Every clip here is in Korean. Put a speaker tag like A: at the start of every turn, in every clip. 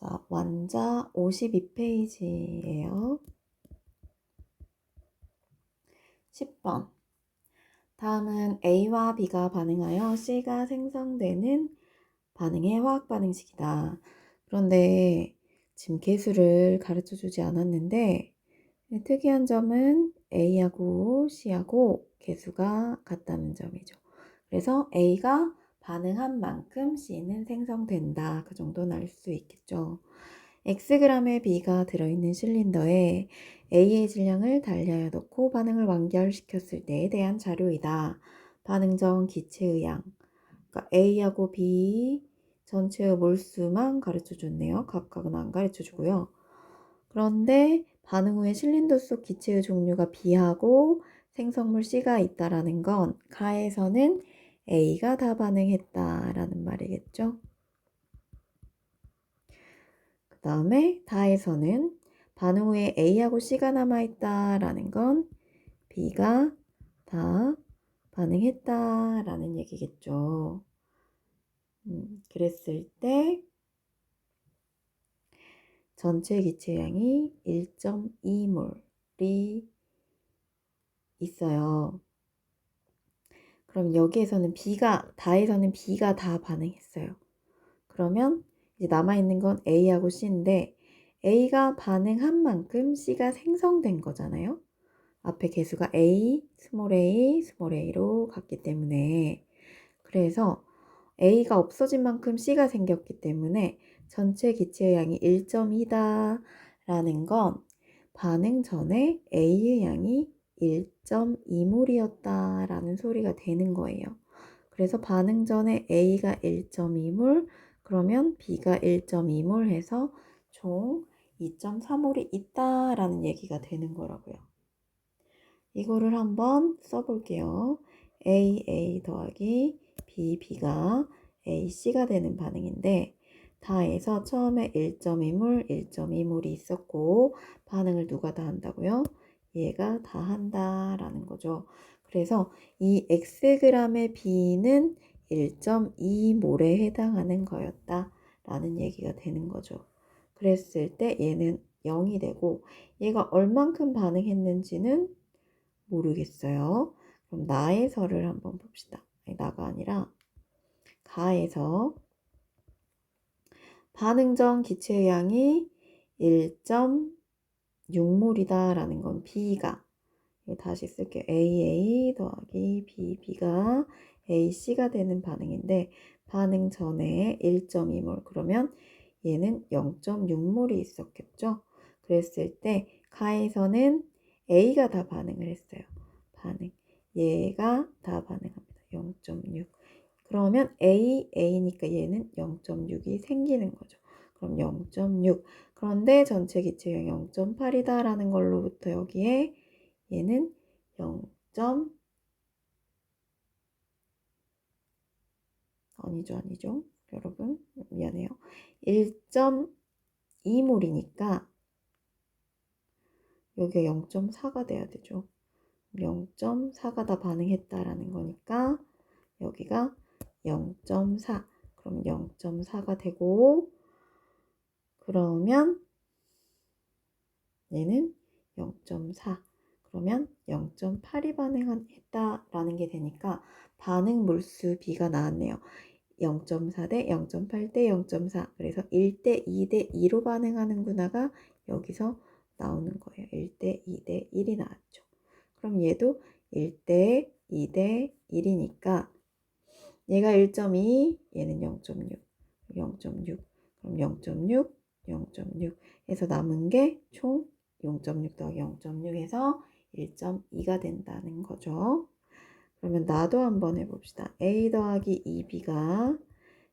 A: 자, 완자 52페이지예요. 10번. 다음은 A와 B가 반응하여 C가 생성되는 반응의 화학 반응식이다. 그런데 지금 개수를 가르쳐 주지 않았는데 특이한 점은 A하고 C하고 개수가 같다는 점이죠. 그래서 A가 반응한 만큼 C는 생성된다. 그 정도는 알 수 있겠죠. Xg의 B가 들어있는 실린더에 A의 질량을 달리하여 넣고 반응을 완결시켰을 때에 대한 자료이다. 반응 전 기체의 양. 그러니까 A하고 B 전체의 몰수만 가르쳐 줬네요. 각각은 안 가르쳐 주고요. 그런데 반응 후에 실린더 속 기체의 종류가 B하고 생성물 C가 있다라는 건 가에서는 A가 다 반응했다라는 말이겠죠. 그 다음에 다에서는 반응 후에 A하고 C가 남아있다라는 건 B가 다 반응했다라는 얘기겠죠. 그랬을 때 전체 기체량이 1.2몰이 있어요. 그럼 여기에서는 다에서는 B가 다 반응했어요. 그러면 이제 남아있는 건 A하고 C인데 A가 반응한 만큼 C가 생성된 거잖아요. 앞에 개수가 a, 스몰 a로 갔기 때문에 그래서 A가 없어진 만큼 C가 생겼기 때문에 전체 기체의 양이 1.2다 라는 건 반응 전에 A의 양이 1.2몰이었다 라는 소리가 되는 거예요. 그래서 반응 전에 A가 1.2몰, 그러면 B가 1.2몰 해서 총 2.3몰이 있다라는 얘기가 되는 거라고요. 이거를 한번 써볼게요. A 더하기 B가 AC가 되는 반응인데 다에서 처음에 1.2몰, 1.2몰이 있었고 반응을 누가 다 한다고요? 얘가 다 한다라는 거죠. 그래서 이 Xg의 B는 1.2몰에 해당하는 거였다라는 얘기가 되는 거죠. 그랬을 때 얘는 0이 되고 얘가 얼만큼 반응했는지는 모르겠어요. 그럼 나에서를 한번 봅시다. 아니, 나가 아니라 가에서 반응 전 기체의 양이 1.6몰이다 라는 건 B가 다시 쓸게요. AA 더하기 B가 AC가 되는 반응인데 반응 전에 1.2몰 그러면 얘는 0.6몰이 있었겠죠. 그랬을 때 가에서는 A가 다 반응을 했어요. 얘가 다 반응합니다. 0.6 그러면 A니까 얘는 0.6이 생기는 거죠. 그럼 0.6 그런데 전체 기체량 0.8이다 라는 걸로부터 여기에 얘는 0. 아니죠. 여러분 미안해요. 1.2몰이니까 여기가 0.4가 돼야 되죠. 0.4가 다 반응했다라는 거니까 여기가 0.4 그럼 0.4가 되고 그러면 얘는 0.4 그러면 0.8이 반응했다라는 게 되니까 반응 몰수 B가 나왔네요. 0.4 대 0.8 대 0.4 그래서 1대 2대 2로 반응하는구나가 여기서 나오는 거예요. 1대 2대 1이 나왔죠. 그럼 얘도 1대 2대 1이니까 얘가 1.2 얘는 0.6 0.6 그럼 0.6 0.6 해서 남은 게 총 0.6 더하기 0.6 해서 1.2가 된다는 거죠. 그러면 나도 한번 해봅시다. A 더하기 2B가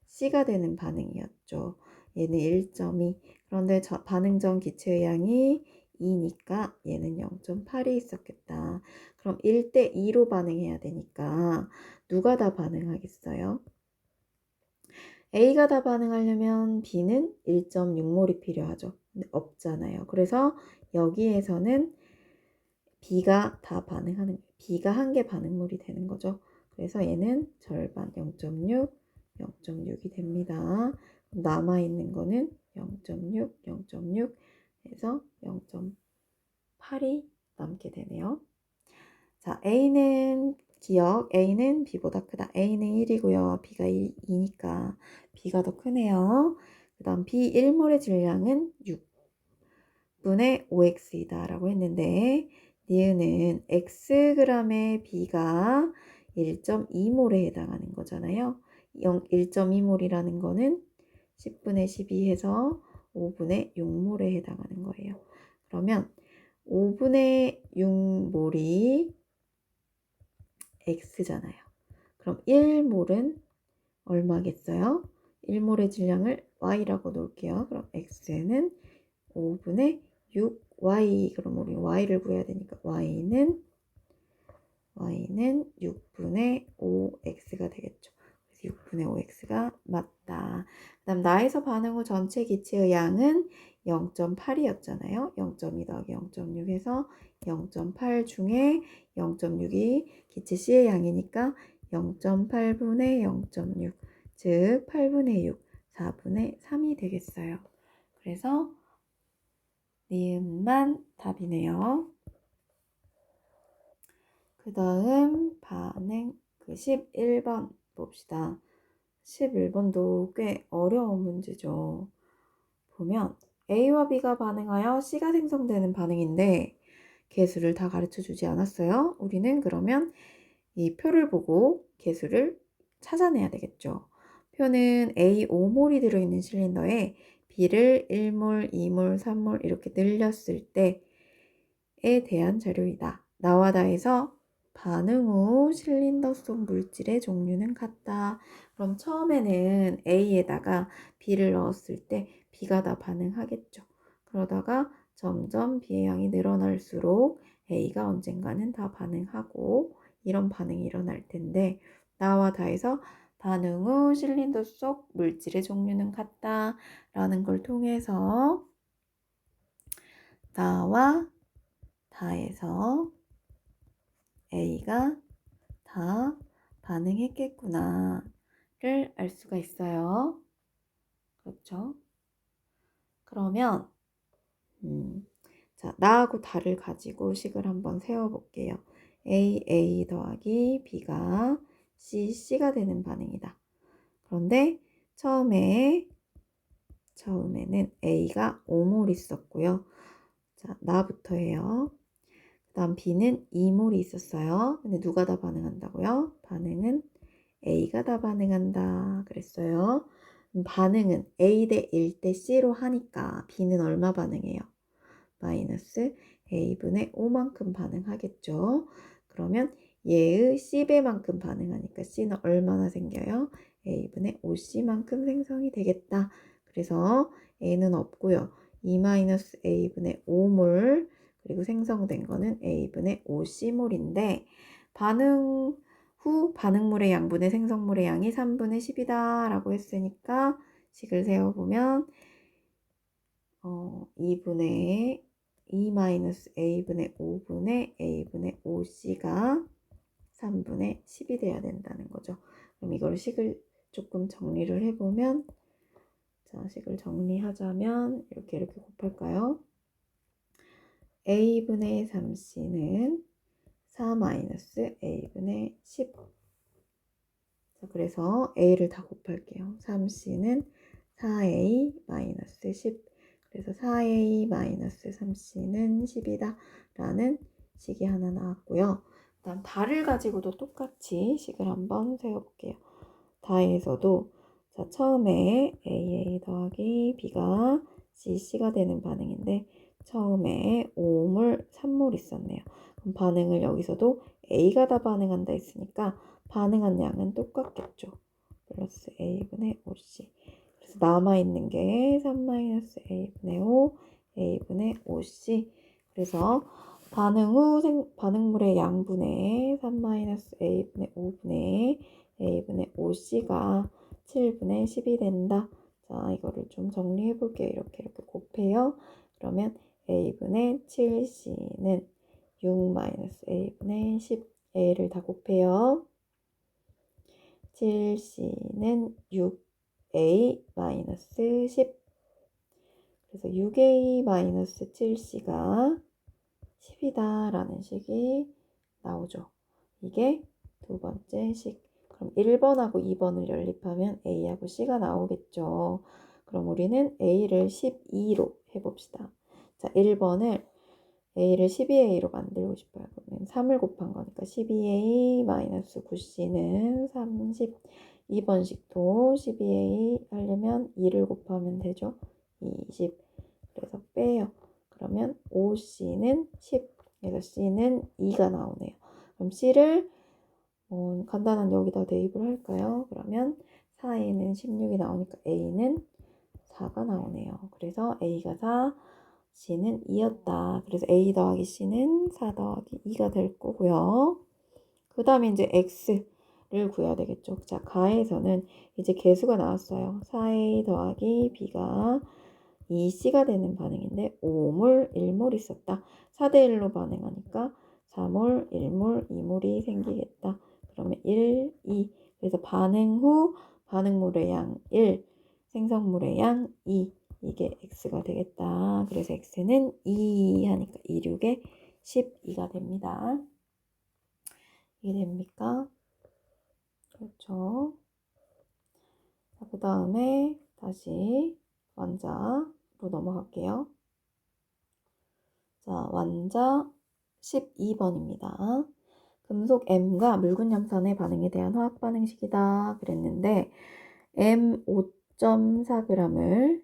A: C가 되는 반응이었죠. 얘는 1.2 그런데 반응 전 기체의 양이 2니까 얘는 0.8이 있었겠다. 그럼 1대 2로 반응해야 되니까 누가 다 반응하겠어요? A가 다 반응하려면 B는 1.6몰이 필요하죠. 근데 없잖아요. 그래서 여기에서는 B가 다 반응하는 거예요. B가 한 개 반응물이 되는 거죠. 그래서 얘는 절반 0.6, 0.6이 됩니다. 남아있는 거는 0.6, 0.6 해서 0.8이 남게 되네요. 자, A는 기억, A는 B보다 크다. A는 1이고요. B가 2니까 B가 더 크네요. 그 다음 B 1몰의 질량은 6분의 5x이다 라고 했는데 니은은 xg의 B가 1.2몰에 해당하는 거잖아요. 1.2몰이라는 거는 10분의 12 해서 5분의 6몰에 해당하는 거예요. 그러면 5분의 6몰이 x잖아요. 그럼 1몰은 얼마겠어요? 1몰의 질량을 y라고 놓을게요. 그럼 x는 5분의 6y. 그럼 우리 y를 구해야 되니까 y는 6분의 5x가 되겠죠. 그래서 6분의 5x가 맞다. 그 다음 나에서 반응 후 전체 기체의 양은 0.8이었잖아요. 0.2 더하기 0.6 해서 0.8 중에 0.6이 기체 C의 양이니까 0.8분의 0.6, 즉 8분의 6, 4분의 3이 되겠어요. 그래서 니은만 답이네요. 그 다음 반응 11번 봅시다. 11번도 꽤 어려운 문제죠. 보면 A와 B가 반응하여 C가 생성되는 반응인데 개수를 다 가르쳐 주지 않았어요. 우리는 그러면 이 표를 보고 개수를 찾아내야 되겠죠. 표는 A 5몰이 들어있는 실린더에 B를 1몰, 2몰, 3몰 이렇게 늘렸을 때에 대한 자료이다. 나와 다에서 반응 후 실린더 속 물질의 종류는 같다. 그럼 처음에는 A에다가 B를 넣었을 때 B가 다 반응하겠죠. 그러다가 점점 B의 양이 늘어날수록 A가 언젠가는 다 반응하고 이런 반응이 일어날 텐데 나와 다에서 반응 후 실린더 속 물질의 종류는 같다 라는 걸 통해서 나와 다에서 A가 다 반응했겠구나를 알 수가 있어요. 그렇죠? 그러면 자, 나하고 다를 가지고 식을 한번 세워볼게요. A 더하기 B가 C가 되는 반응이다. 그런데 처음에는 A가 5몰 있었고요. 자, 나부터 해요. 그 다음 B는 2몰이 있었어요. 근데 누가 다 반응한다고요? 반응은 A가 다 반응한다 그랬어요. 반응은 A 대 1 대 C로 하니까 B는 얼마 반응해요? 마이너스 A분의 5만큼 반응하겠죠. 그러면 얘의 C배만큼 반응하니까 C는 얼마나 생겨요? A분의 5C만큼 생성이 되겠다. 그래서 A는 없고요. 2-A분의 5몰 그리고 생성된 거는 A분의 5C몰인데 반응 후 반응물의 양분의 생성물의 양이 3분의 10이다 라고 했으니까 식을 세워보면 2분의 2-A분의 5분의 A분의 5C가 3분의 10이 돼야 된다는 거죠. 그럼 이걸 식을 조금 정리를 해보면 자, 식을 정리하자면 이렇게 곱할까요? A분의 3C는 4-A분의 10. 자, 그래서 A를 다 곱할게요. 3C는 4A-10. 그래서 4A-3C는 10이다 라는 식이 하나 나왔고요. 그다음 다를 가지고도 똑같이 식을 한번 세워볼게요. 다에서도 자, 처음에 AA 더하기 B가 C가 되는 반응인데 처음에 5몰, 3몰 있었네요. 그럼 반응을 여기서도 A가 다 반응한다 했으니까 반응한 양은 똑같겠죠. 플러스 A분의 5C. 그래서 남아있는 게 3-A분의 5, A분의 5C. 그래서 반응 후 반응물의 양분의 3-A분의 5분의 A분의 5C가 7분의 10이 된다. 자, 이거를 좀 정리해 볼게요. 이렇게 곱해요. 그러면 A분의 7C는 6-A분의 10. A를 다 곱해요. 7C는 6 6A-10. 그래서 6A-7C가 10이다 라는 식이 나오죠. 이게 두 번째 식. 그럼 1번하고 2번을 연립하면 A하고 C가 나오겠죠. 그럼 우리는 A를 12로 해봅시다. 자, 1번을 A를 12A로 만들고 싶어요. 그러면 3을 곱한 거니까 12A-9C는 30. 2번식도 12A 하려면 2를 곱하면 되죠. 20. 그래서 빼요. 그러면 5C는 10. 그래서 C는 2가 나오네요. 그럼 C를 간단한 여기다 대입을 할까요? 그러면 4A는 16이 나오니까 A는 4가 나오네요. 그래서 A가 4, C는 2였다. 그래서 A 더하기 C는 4 더하기 2가 될 거고요. 그 다음에 이제 X를 구해야 되겠죠. 자, 가에서는 이제 개수가 나왔어요. 4A 더하기 B가 2C가 되는 반응인데 5몰, 1몰 있었다. 4대1로 반응하니까 4몰, 1몰, 2몰이 생기겠다. 그러면 1, 2. 그래서 반응 후 반응물의 양 1, 생성물의 양 2. 이게 X가 되겠다. 그래서 X는 2 하니까 2, 6에 12가 됩니다. 이게 됩니까? 그렇죠. 그 다음에 다시 완자로 넘어갈게요. 자, 완자 12번입니다. 금속 M과 묽은 염산의 반응에 대한 화학 반응식이다 그랬는데 M 5.4g을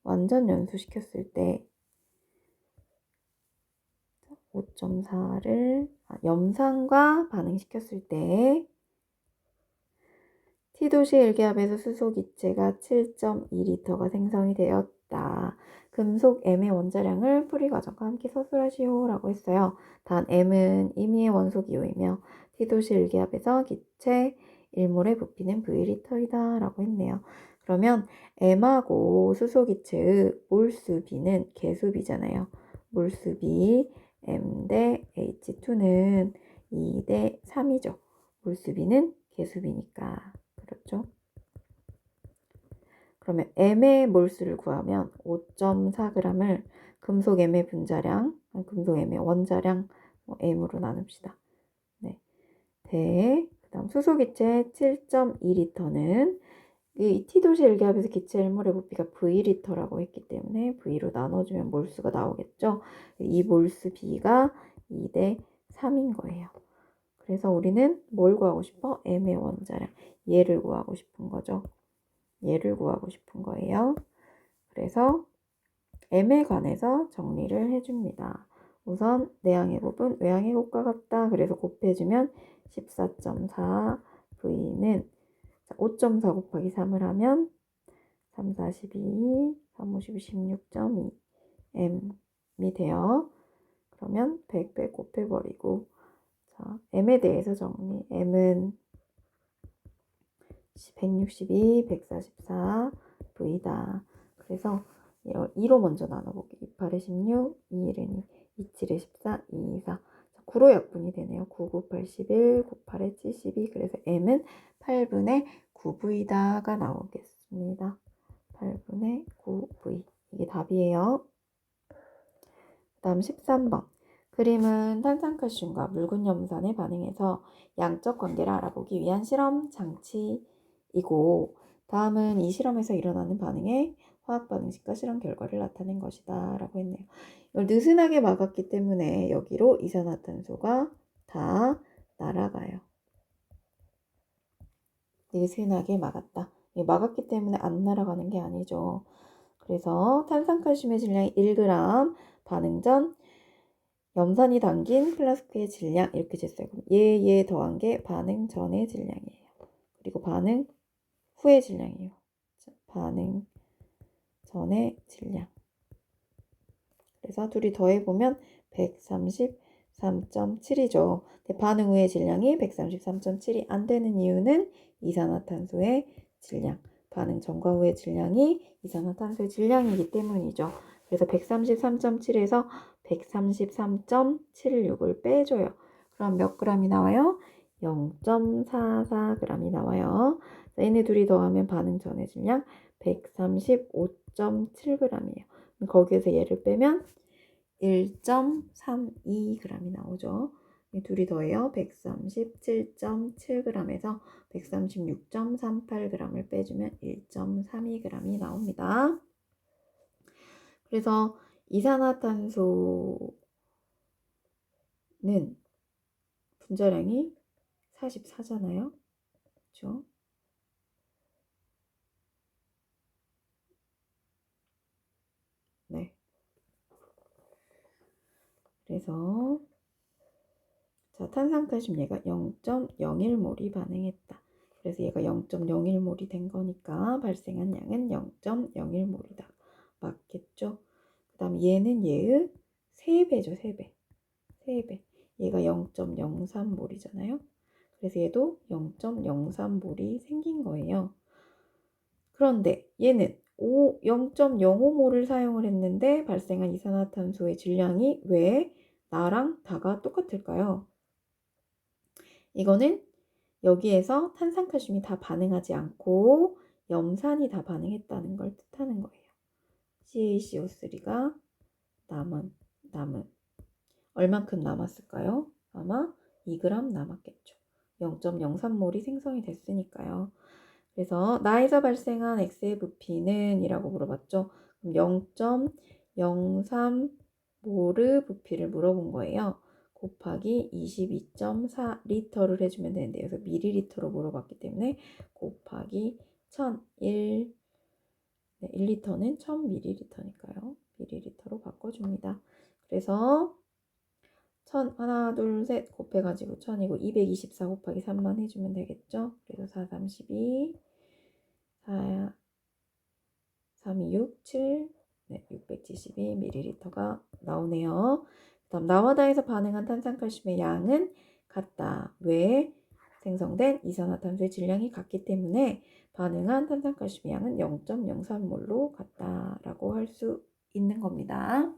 A: 완전 연소시켰을 때 5.4를 염산과 반응시켰을 때 T도시 1기압에서 수소기체가 7.2L가 생성이 되었다. 금속 M의 원자량을 풀이 과정과 함께 서술하시오 라고 했어요. 단 M은 임의의 원소기호이며 T도시 1기압에서 기체 1몰의 부피는 V리터이다 라고 했네요. 그러면 M하고 수소기체의 몰수비는 개수비잖아요. 몰수비 M 대 H2는 2 대 3이죠. 몰수비는 개수비니까. 그렇죠? 그러면 M의 몰수를 구하면 5.4g을 금속 M의 분자량, 금속 M의 원자량 M으로 나눕시다. 네. 그 다음 수소기체 7.2L는 이 T도시 1기압에서 기체 1몰의 부피가 V리터라고 했기 때문에 V로 나눠주면 몰수가 나오겠죠. 이 몰수 B가 2 대 3인 거예요. 그래서 우리는 뭘 구하고 싶어? M의 원자량. 얘를 구하고 싶은 거죠. 얘를 구하고 싶은 거예요. 그래서 M에 관해서 정리를 해줍니다. 우선 내양의 곱은 외양의 곱과 같다. 그래서 곱해주면 14.4 V는 5.4 곱하기 3을 하면 3, 4, 12, 3, 5, 12, 16.2 M이 돼요. 그러면 100 곱해버리고 자, M에 대해서 정리. M은 162, 144 V다. 그래서 2로 먼저 나눠볼게요. 28에 16, 2일은 2, 27에 14, 2, 4. 9로 약분이 되네요. 9, 9, 81, 9, 8에 72. 그래서 M은 8분의 9V다가 나오겠습니다. 8분의 9V. 이게 답이에요. 그 다음 13번. 그림은 탄산칼슘과 묽은 염산의 반응에서 양적 관계를 알아보기 위한 실험 장치이고 다음은 이 실험에서 일어나는 반응의 화학 반응식과 실험 결과를 나타낸 것이다 라고 했네요. 이걸 느슨하게 막았기 때문에 여기로 이산화탄소가 다 날아가요. 느슨하게 막았다. 막았기 때문에 안 날아가는 게 아니죠. 그래서 탄산칼슘의 질량이 1g, 반응 전 염산이 담긴 플라스크의 질량 이렇게 쟀어요. 그럼 얘 더한 게 반응 전의 질량이에요. 그리고 반응 후의 질량이에요. 반응 전의 질량. 그래서 둘이 더해보면 133.7이죠. 반응 후의 질량이 133.7이 안 되는 이유는 이산화탄소의 질량. 반응 전과 후의 질량이 이산화탄소의 질량이기 때문이죠. 그래서 133.7에서 133.76을 빼줘요. 그럼 몇 g이 나와요? 0.44g이 나와요. 얘네 둘이 더하면 반응 전해 질량 135.7g이에요. 거기에서 얘를 빼면 1.32g이 나오죠. 이 둘이 더해요. 137.7g에서 136.38g을 빼주면 1.32g이 나옵니다. 그래서 이산화탄소는 분자량이 44잖아요. 그렇죠? 네. 그래서 자, 탄산가심 얘가 0.01몰이 반응했다. 그래서 얘가 0.01몰이 된 거니까 발생한 양은 0.01몰이다. 맞겠죠? 그 다음 얘는 얘의 3배죠. 3배. 3배. 얘가 0.03몰이잖아요. 그래서 얘도 0.03몰이 생긴 거예요. 그런데 얘는 0.05몰을 사용을 했는데 발생한 이산화탄소의 질량이 왜 나랑 다가 똑같을까요? 이거는 여기에서 탄산칼슘이 다 반응하지 않고 염산이 다 반응했다는 걸 뜻하는 거예요. CaCO3가 남은 얼만큼 남았을까요? 아마 2g 남았겠죠. 0.03몰이 생성이 됐으니까요. 그래서 나에서 발생한 X의 부피는 이라고 물어봤죠. 그럼 0.03몰의 부피를 물어본 거예요. 곱하기 22.4리터를 해주면 되는데 여기서 밀리리터로 물어봤기 때문에 곱하기 1001 네, 1리터는 1000ml니까요. 밀리리터로 바꿔줍니다. 그래서 1000 하나 둘 셋 곱해가지고 1000이고 224 곱하기 3만 해주면 되겠죠. 그래서 4, 3, 12 4, 3, 2, 6, 7 네, 672ml가 나오네요. 그다음 나와다에서 반응한 탄산칼슘의 양은 같다. 왜? 생성된 이산화탄소의 질량이 같기 때문에 반응한 탄산칼슘의 양은 0.03몰로 같다라고 할 수 있는 겁니다.